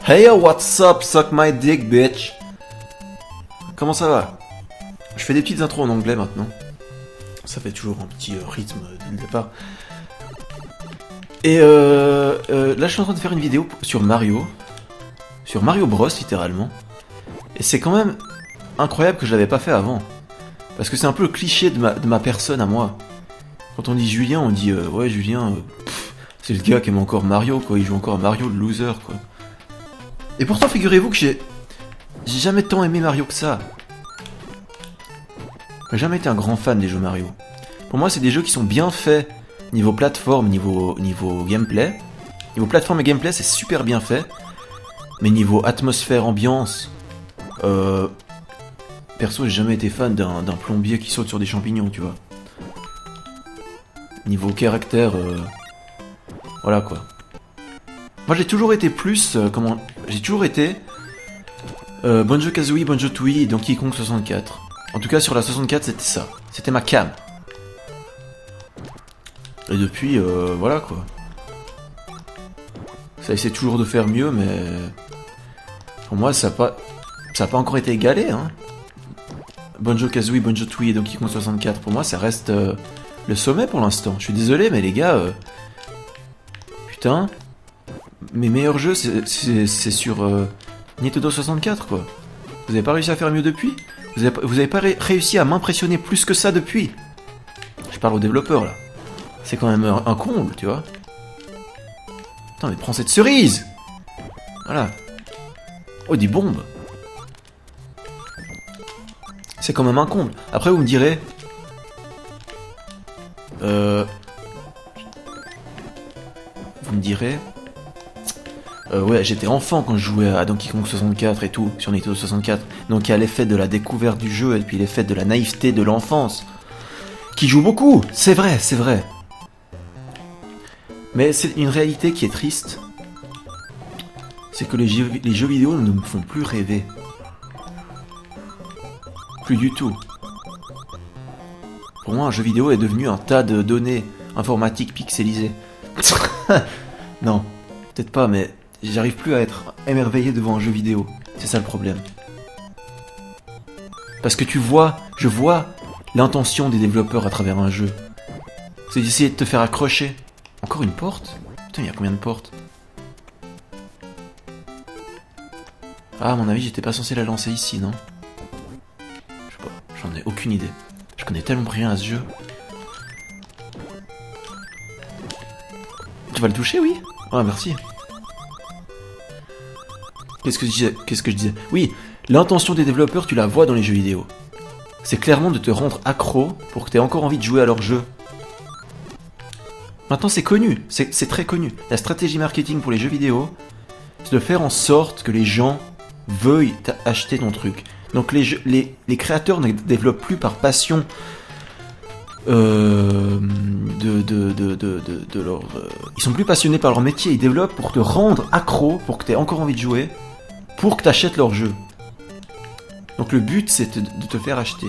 Hey yo, what's up, suck my dick, bitch. Comment ça va? Je fais des petites intros en anglais maintenant. Ça fait toujours un petit rythme dès le départ. Et là, je suis en train de faire une vidéo sur Mario. Sur Mario Bros, littéralement. Et c'est quand même incroyable que je l'avais pas fait avant. Parce que c'est un peu le cliché de ma personne à moi. Quand on dit Julien, on dit ouais, Julien, c'est le gars qui aime encore Mario, quoi. Il joue encore à Mario, le loser, quoi. Et pourtant, figurez-vous que j'ai jamais tant aimé Mario que ça. J'ai jamais été un grand fan des jeux Mario. Pour moi, c'est des jeux qui sont bien faits niveau plateforme, niveau gameplay. Niveau plateforme et gameplay, c'est super bien fait. Mais niveau atmosphère, ambiance, perso, j'ai jamais été fan d'un plombier qui saute sur des champignons, tu vois. Niveau caractère, voilà quoi. Moi, j'ai toujours été plus, j'ai toujours été Banjo-Kazooie, Banjo-Tooie et Donkey Kong 64. En tout cas, sur la 64, c'était ça. C'était ma cam. Et depuis, voilà quoi. Ça essaie toujours de faire mieux, mais pour moi, ça a pas encore été égalé, hein. Banjo-Kazooie, Banjo-Tooie et Donkey Kong 64, pour moi, ça reste le sommet pour l'instant. Je suis désolé, mais les gars, putain, mes meilleurs jeux, c'est sur Nintendo 64, quoi. Vous avez pas réussi à faire mieux depuis? Vous avez pas réussi à m'impressionner plus que ça depuis? Je parle aux développeurs, là. C'est quand même un comble, tu vois. Putain, mais prends cette cerise! Voilà. Oh, des bombes! C'est quand même un comble. Après, vous me direz... Vous me direz... ouais, j'étais enfant quand je jouais à Donkey Kong 64 et tout, sur Nintendo 64. Donc il y a l'effet de la découverte du jeu et puis l'effet de la naïveté de l'enfance. Qui joue beaucoup, c'est vrai, c'est vrai. Mais c'est une réalité qui est triste. C'est que les jeux vidéo ne me font plus rêver. Plus du tout. Pour moi, un jeu vidéo est devenu un tas de données informatiques pixelisées. Non, peut-être pas, mais j'arrive plus à être émerveillé devant un jeu vidéo. C'est ça le problème. Parce que je vois l'intention des développeurs à travers un jeu. C'est d'essayer de te faire accrocher. Encore une porte? Putain, il y a combien de portes? Ah, à mon avis, j'étais pas censé la lancer ici, non? Je sais pas, j'en ai aucune idée. Je connais tellement rien à ce jeu. Tu vas le toucher, oui? Ah, merci. Qu'est-ce que je disais? Oui, l'intention des développeurs, tu la vois dans les jeux vidéo. C'est clairement de te rendre accro pour que tu aies encore envie de jouer à leur jeu. Maintenant, c'est connu, c'est très connu. La stratégie marketing pour les jeux vidéo, c'est de faire en sorte que les gens veuillent acheter ton truc. Donc les créateurs ne développent plus par passion ils sont plus passionnés par leur métier, ils développent pour te rendre accro, pour que tu aies encore envie de jouer, pour que tu achètes leur jeu. Donc le but, c'est de te faire acheter.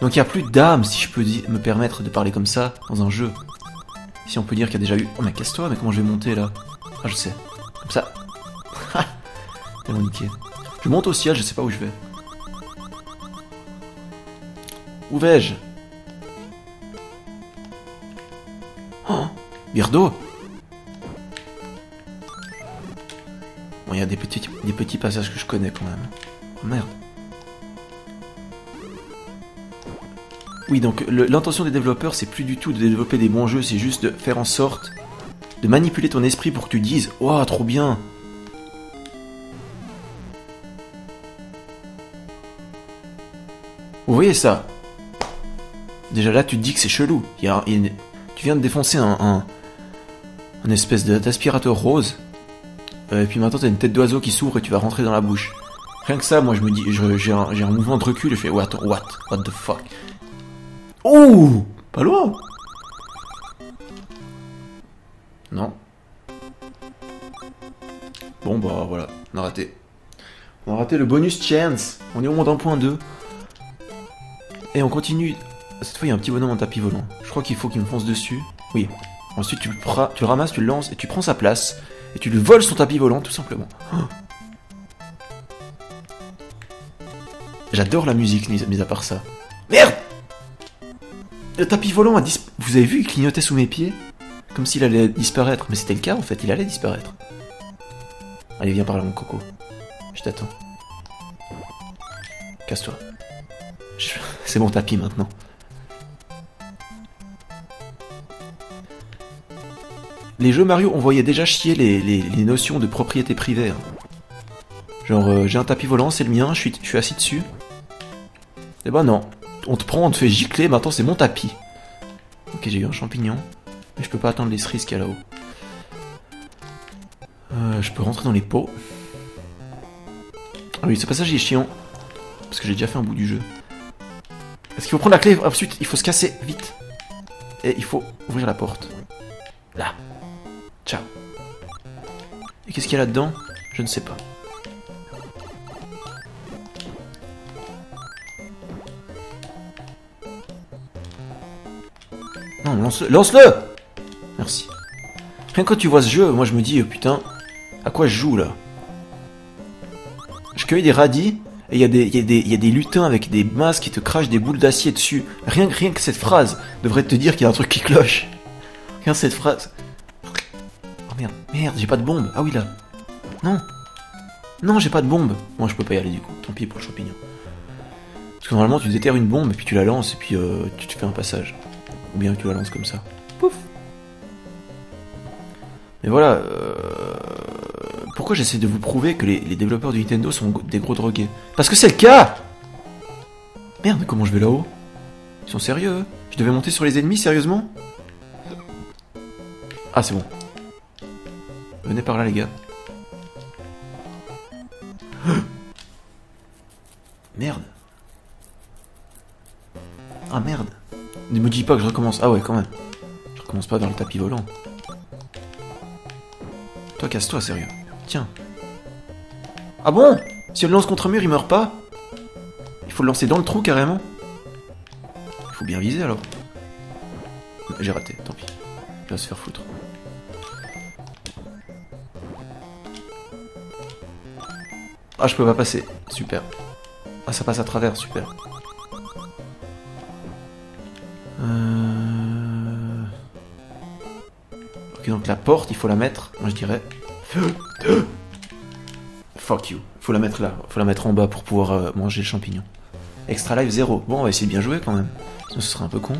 Donc il n'y a plus d'âme, si je peux me permettre de parler comme ça, dans un jeu. Si on peut dire qu'il y a déjà eu... Oh mais casse-toi, mais comment je vais monter là? Ah je sais. Comme ça. Tellement niqué. Je monte au ciel, je sais pas où je vais. Où vais-je? Oh, Birdo. Bon, il y a des petits passages que je connais quand même. Oh merde. Oui, donc l'intention des développeurs, c'est plus du tout de développer des bons jeux, c'est juste de faire en sorte de manipuler ton esprit pour que tu dises « Oh, trop bien !» Vous voyez ça? Déjà là, tu te dis que c'est chelou. Tu viens de défoncer un espèce d'aspirateur rose. Et puis maintenant, t'as une tête d'oiseau qui s'ouvre et tu vas rentrer dans la bouche. Rien que ça, moi, je me dis... J'ai un mouvement de recul et je fais « What the fuck ?» Oh, pas loin. Non. Bon bah voilà, on a raté. On a raté le bonus chance. On est au monde 1.2. Et on continue. Cette fois il y a un petit bonhomme en tapis volant. Je crois qu'il faut qu'il me fonce dessus. Oui. Ensuite tu le ramasses, tu le lances et tu prends sa place. et tu lui voles son tapis volant, tout simplement. Oh. J'adore la musique, mis à part ça. Merde! Le tapis volant a disparu. Vous avez vu, il clignotait sous mes pieds? Comme s'il allait disparaître. Mais c'était le cas, en fait, il allait disparaître. Allez, viens par là, mon coco. Je t'attends. Casse-toi. C'est mon tapis, maintenant. Les jeux Mario, on voyait déjà chier les notions de propriété privée. Hein. Genre, j'ai un tapis volant, c'est le mien, je suis assis dessus. Eh ben non. On te prend, on te fait gicler, maintenant c'est mon tapis. Ok, j'ai eu un champignon. Mais je peux pas attendre les cerises qu'il y a là-haut. Je peux rentrer dans les pots. Ah oui, ce passage il est chiant. Parce que j'ai déjà fait un bout du jeu. Est-ce qu'il faut prendre la clé? Ensuite, il faut se casser, vite. Et il faut ouvrir la porte. Là. Ciao. Et qu'est-ce qu'il y a là-dedans? Je ne sais pas. Non, lance-le! Lance-le! Merci. Rien que quand tu vois ce jeu, moi je me dis, putain, à quoi je joue là? Je cueille des radis, et il y a des lutins avec des masques qui te crachent des boules d'acier dessus. Rien que cette phrase devrait te dire qu'il y a un truc qui cloche. Rien que cette phrase. Oh merde, j'ai pas de bombe. Ah oui là. Non. Non, j'ai pas de bombe. Moi je peux pas y aller du coup, tant pis pour le champignon. Parce que normalement tu déterres une bombe et puis tu la lances et puis tu te fais un passage. Ou bien tu la lances comme ça. Pouf. Mais voilà, pourquoi j'essaie de vous prouver que les développeurs de Nintendo sont des gros drogués? Parce que c'est le cas! Merde, comment je vais là-haut? Ils sont sérieux, eux? Je devais monter sur les ennemis, sérieusement? Ah, c'est bon. Venez par là, les gars. Merde. Ah, merde. Ne me dis pas que je recommence. Ah ouais, quand même. Je recommence pas vers le tapis volant. Toi, casse-toi, sérieux. Tiens. Ah bon? Si on le lance contre un mur, il meurt pas? Il faut le lancer dans le trou, carrément? Il faut bien viser, alors. J'ai raté, tant pis. Il va se faire foutre. Ah, je peux pas passer. Super. Ah, ça passe à travers, super. Ok, donc la porte, il faut la mettre, moi je dirais... Fuck you. Faut la mettre là, faut la mettre en bas pour pouvoir manger le champignon. Extra life 0. Bon, on va essayer de bien jouer quand même. Sinon ce serait un peu con.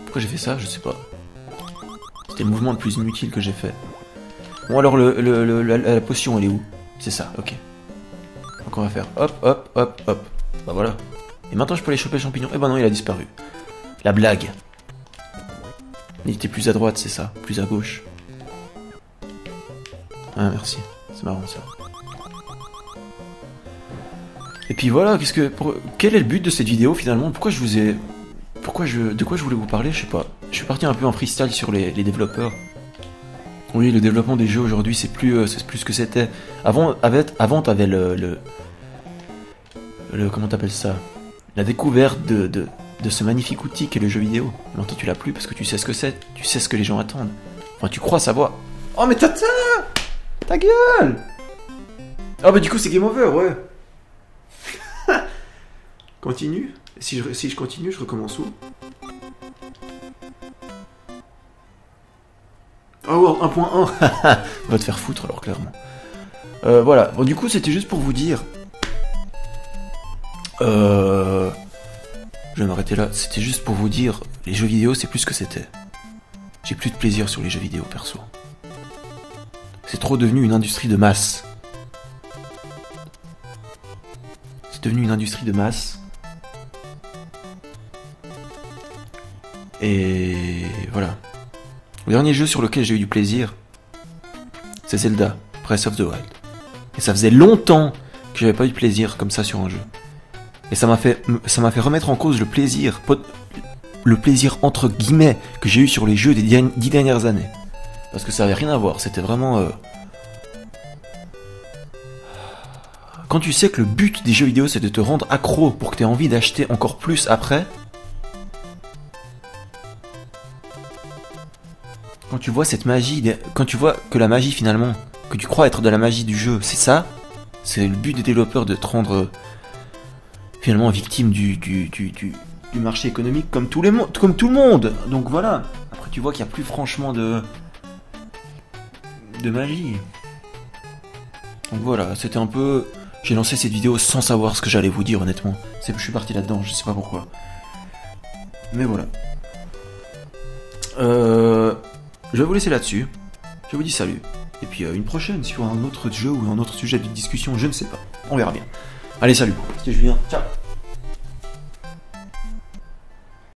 Pourquoi j'ai fait ça? Je sais pas. C'était le mouvement le plus inutile que j'ai fait. Bon alors la potion elle est où? C'est ça, ok. Donc on va faire hop, hop, hop, hop. Bah voilà. Et maintenant je peux aller choper le champignon. Eh ben non, il a disparu. La blague. Il était plus à droite, c'est ça. Plus à gauche. Ah merci. C'est marrant ça. Et puis voilà, quel est le but de cette vidéo finalement? Pourquoi je vous ai... De quoi je voulais vous parler? Je sais pas. Je suis parti un peu en freestyle sur les développeurs. Oui, le développement des jeux aujourd'hui, c'est plus ce que c'était. Avant t'avais comment t'appelles ça? La découverte de ce magnifique outil qu'est le jeu vidéo. Maintenant tu l'as plus parce que tu sais ce que c'est, tu sais ce que les gens attendent. Enfin, tu crois savoir. Oh mais ta gueule! Ah bah du coup c'est game over, ouais. Continue. Si je continue, je recommence où? Oh, 1.1. Va te faire foutre alors, clairement. Voilà. Bon, du coup, c'était juste pour vous dire... Je vais m'arrêter là. C'était juste pour vous dire, les jeux vidéo, c'est plus ce que c'était. J'ai plus de plaisir sur les jeux vidéo, perso. C'est trop devenu une industrie de masse. C'est devenu une industrie de masse. Et voilà. Le dernier jeu sur lequel j'ai eu du plaisir, c'est Zelda, Breath of the Wild. Et ça faisait longtemps que j'avais pas eu de plaisir comme ça sur un jeu. Et ça m'a fait remettre en cause le plaisir entre guillemets que j'ai eu sur les jeux des 10 dernières années. Parce que ça avait rien à voir, c'était vraiment... quand tu sais que le but des jeux vidéo c'est de te rendre accro pour que tu aies envie d'acheter encore plus après, quand tu vois cette magie, quand tu vois que la magie finalement, que tu crois être de la magie du jeu, c'est ça, c'est le but des développeurs de te rendre finalement victime du marché économique comme tout le monde. Donc voilà, après tu vois qu'il n'y a plus franchement de magie. Donc voilà, c'était un peu... J'ai lancé cette vidéo sans savoir ce que j'allais vous dire honnêtement. Je suis parti là-dedans, je sais pas pourquoi. Mais voilà. Je vais vous laisser là-dessus. Je vous dis salut. Et puis une prochaine sur un autre jeu ou un autre sujet de discussion, je ne sais pas. On verra bien. Allez, salut. C'était Julien. Ciao.